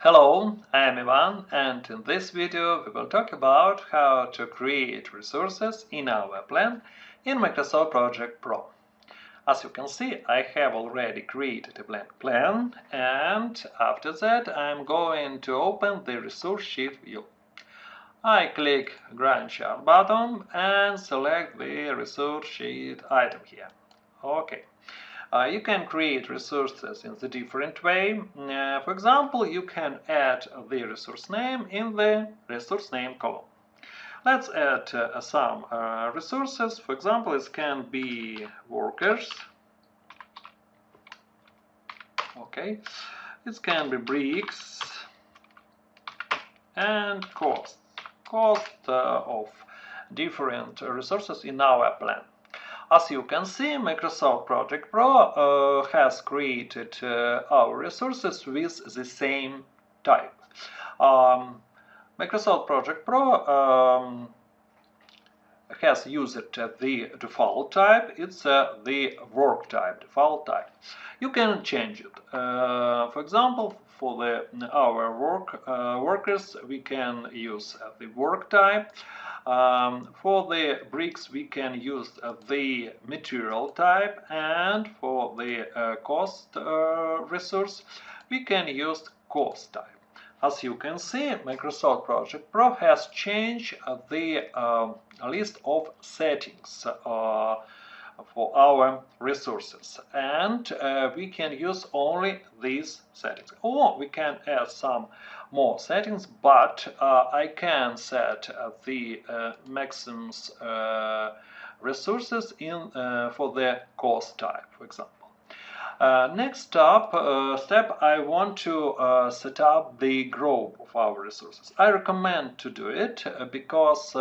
Hello, I am Ivan, and in this video we will talk about how to create resources in our plan in Microsoft Project Pro. As you can see, I have already created a blank plan, and after that I'm going to open the resource sheet view. I click Grand Chart button and select the resource sheet item here. Okay. You can create resources in the different way. For example, you can add the resource name in the resource name column. Let's add some resources. For example, it can be workers. Okay, it can be bricks and cost of different resources in our plan. As you can see, Microsoft Project Pro has created our resources with the same type. Microsoft Project Pro has used the default type. It's the work type, default type. You can change it. For example, for our workers, we can use the work type. For the bricks, we can use the material type, and for the cost resource, we can use cost type. As you can see, Microsoft Project Pro has changed the list of settings for our resources, and we can use only these settings, or we can add some more settings, but I can set the maximum resources in for the cost type, for example. Next step, I want to set up the group of our resources. I recommend to do it because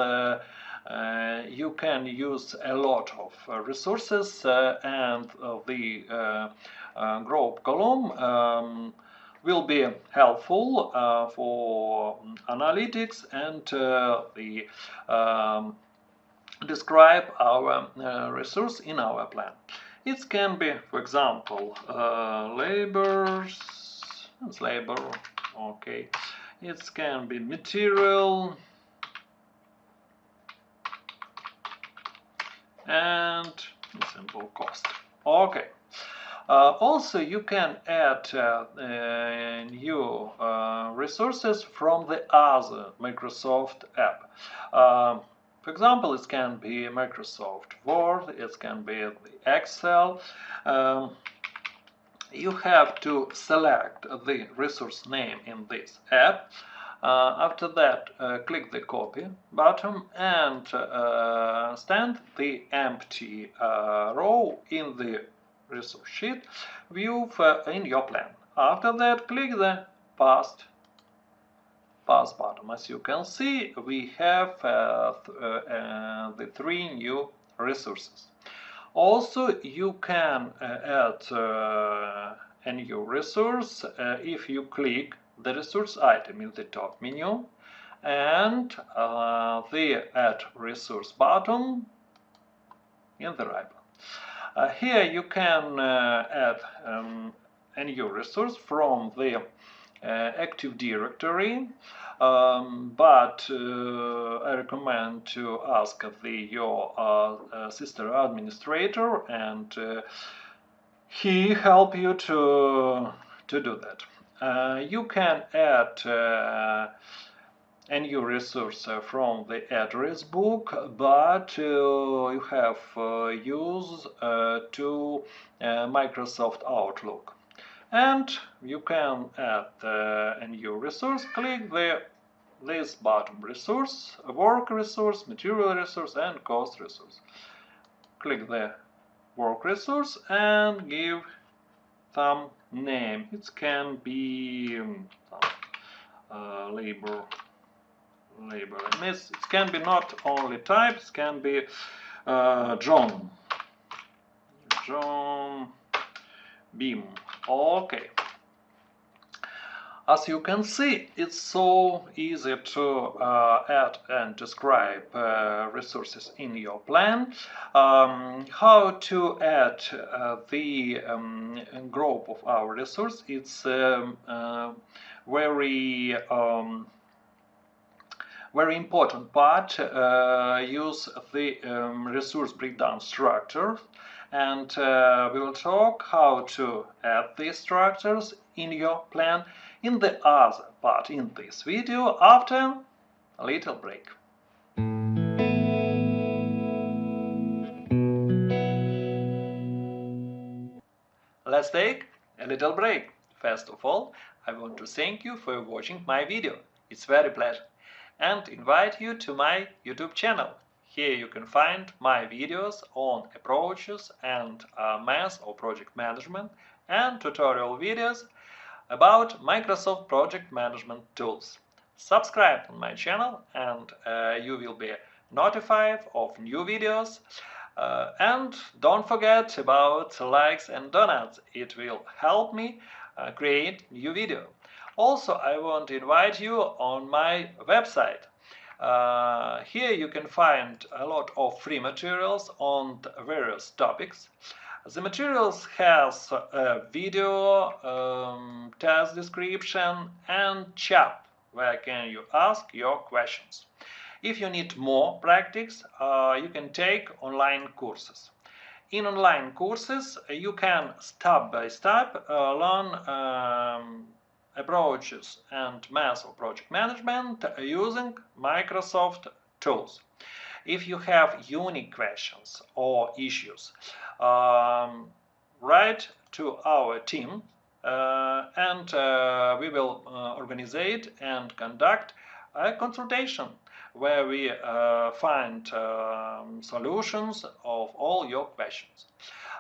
you can use a lot of resources, and the group column will be helpful for analytics and the describe our resource in our plan. It can be, for example, labors, it's labor, okay. It can be material and simple cost, okay. Also, you can add new resources from the other Microsoft app. For example, it can be Microsoft Word, it can be the Excel. You have to select the resource name in this app. After that, click the copy button and stand the empty row in the resource sheet view in your plan. After that, click the pass button. As you can see, we have the 3 new resources. Also, you can add a new resource if you click the resource item in the top menu and the Add Resource button in the right one. Here you can add a new resource from the Active Directory, but I recommend to ask your sister administrator, and he help you to do that. You can add a new resource from the address book, but you have use to Microsoft Outlook. And you can add a new resource. Click this button: resource, work resource, material resource, and cost resource. Click the work resource and give some name. It can be labor. It can be not only type. It can be John Beam. Okay. As you can see, it's so easy to add and describe resources in your plan. How to add the group of our resource, it's very very important part. Use the resource breakdown structure, and we will talk how to add these structures in your plan in the other part in this video after a little break. Let's take a little break. First of all, I want to thank you for watching my video. It's very pleasure. And invite you to my YouTube channel. Here you can find my videos on approaches and math or project management, and tutorial videos about Microsoft project management tools. Subscribe on my channel and you will be notified of new videos. And don't forget about likes and donates. It will help me create new video. Also, I want to invite you on my website. Here you can find a lot of free materials on various topics. The materials has a video, task description and chat where can you ask your questions. If you need more practice, you can take online courses. In online courses, you can step by step learn approaches and math or project management using Microsoft tools. If you have unique questions or issues, write to our team and we will organize and conduct a consultation where we find solutions of all your questions.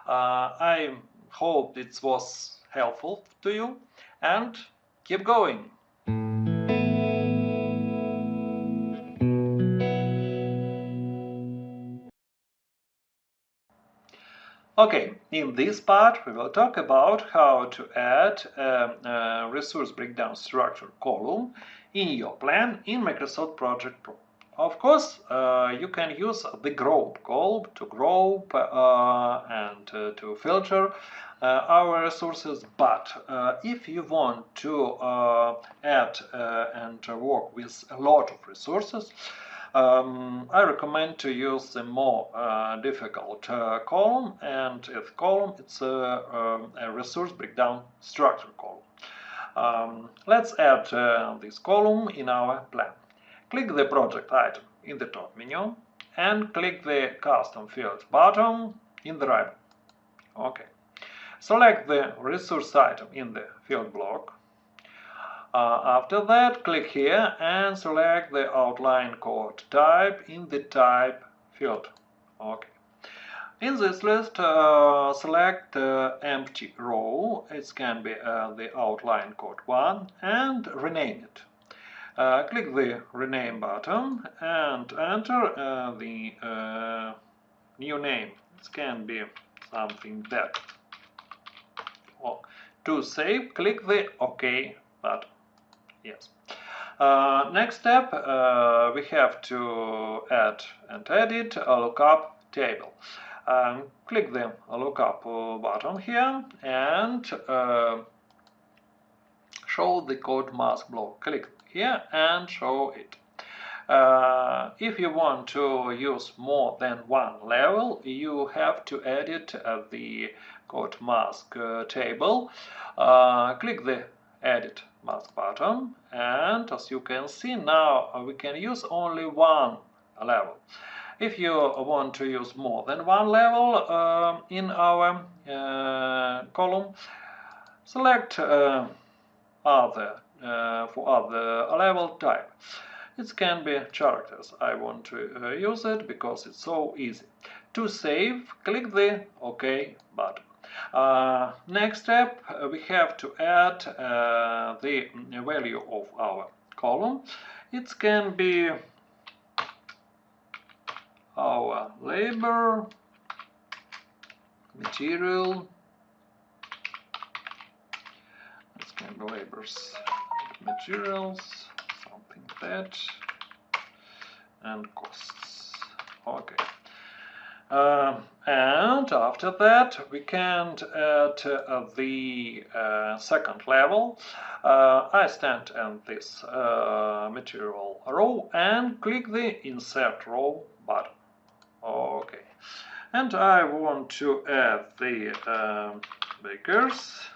I hope it was helpful to you, and keep going. Okay, in this part we will talk about how to add a resource breakdown structure column in your plan in Microsoft Project Pro. Of course, you can use the group column to group and to filter our resources, but if you want to add and work with a lot of resources, I recommend to use the more difficult column, and this column it's a resource breakdown structure column. Let's add this column in our plan. Click the project item in the top menu and click the custom fields button in the right. Okay. Select the resource item in the field block. After that, click here and select the outline code type in the type field. Okay. In this list, select empty row. It can be the outline code 1 and rename it. Click the rename button and enter the new name. It can be something that. Well, to save, click the OK button. Yes. Next step, we have to add and edit a lookup table. Click the lookup button here and show the code mask block. Click here and show it. If you want to use more than one level, you have to edit the code mask table. Click the edit mask button, and as you can see now we can use only one level. If you want to use more than one level in our column, select other for other level type. It can be characters. I want to use it because it's so easy. To save, click the OK button. Next step, we have to add the value of our column. It can be our labor, material, it can be labors, materials, something like that, and costs. Okay. And after that we can add the second level. I stand in this material row and click the Insert Row button. Okay. And I want to add the bakers.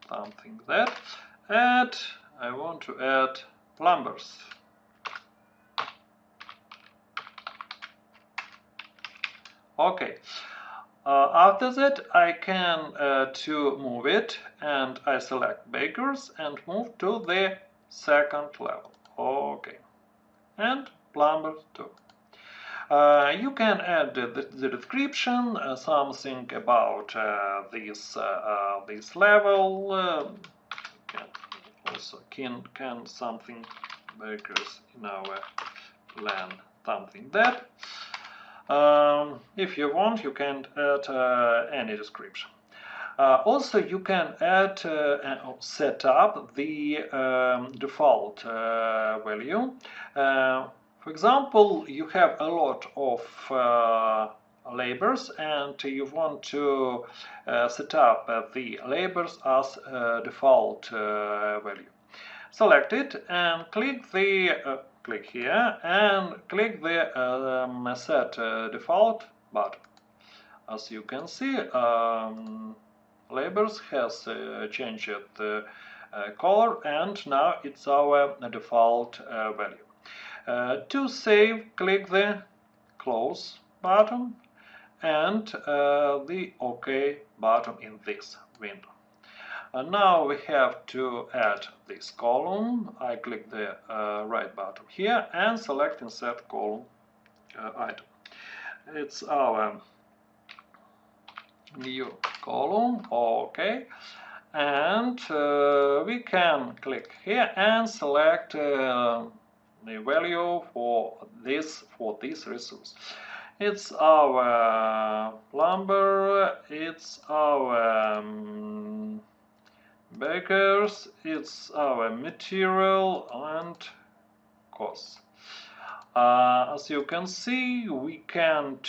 Something that. And I want to add plumbers. Okay. After that I can to move it, and I select bakers and move to the second level. Okay. And plumbers too. You can add the description, something about this level. Can also can something bakers in our plan, something that. If you want, you can add any description. Also, you can add and set up the default value. For example, you have a lot of labels and you want to set up the labels as default value. Select it and click here and click the set default button. As you can see, labels has changed the color, and now it's our default value. To save, click the close button and the OK button in this window. Now we have to add this column. I click the right button here and select Insert Column item. It's our new column. OK. And we can click here and select the value for this resource. It's our lumber, it's our bakers, it's our material and costs. As you can see, we can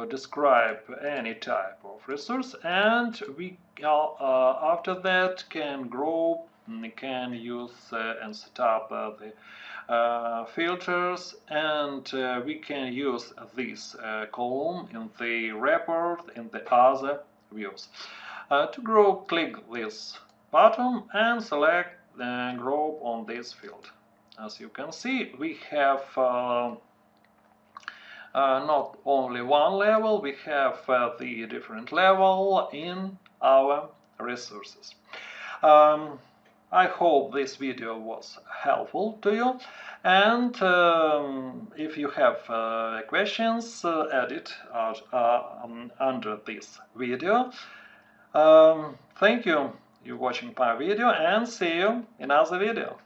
describe any type of resource, and we after that can group, can use and set up the filters, and we can use this column in the report in the other views. To group, click this button and select the group on this field. As you can see, we have not only one level, we have the different level in our resources. I hope this video was helpful to you, and if you have questions, add it under this video. Thank you for watching my video, and see you in another video.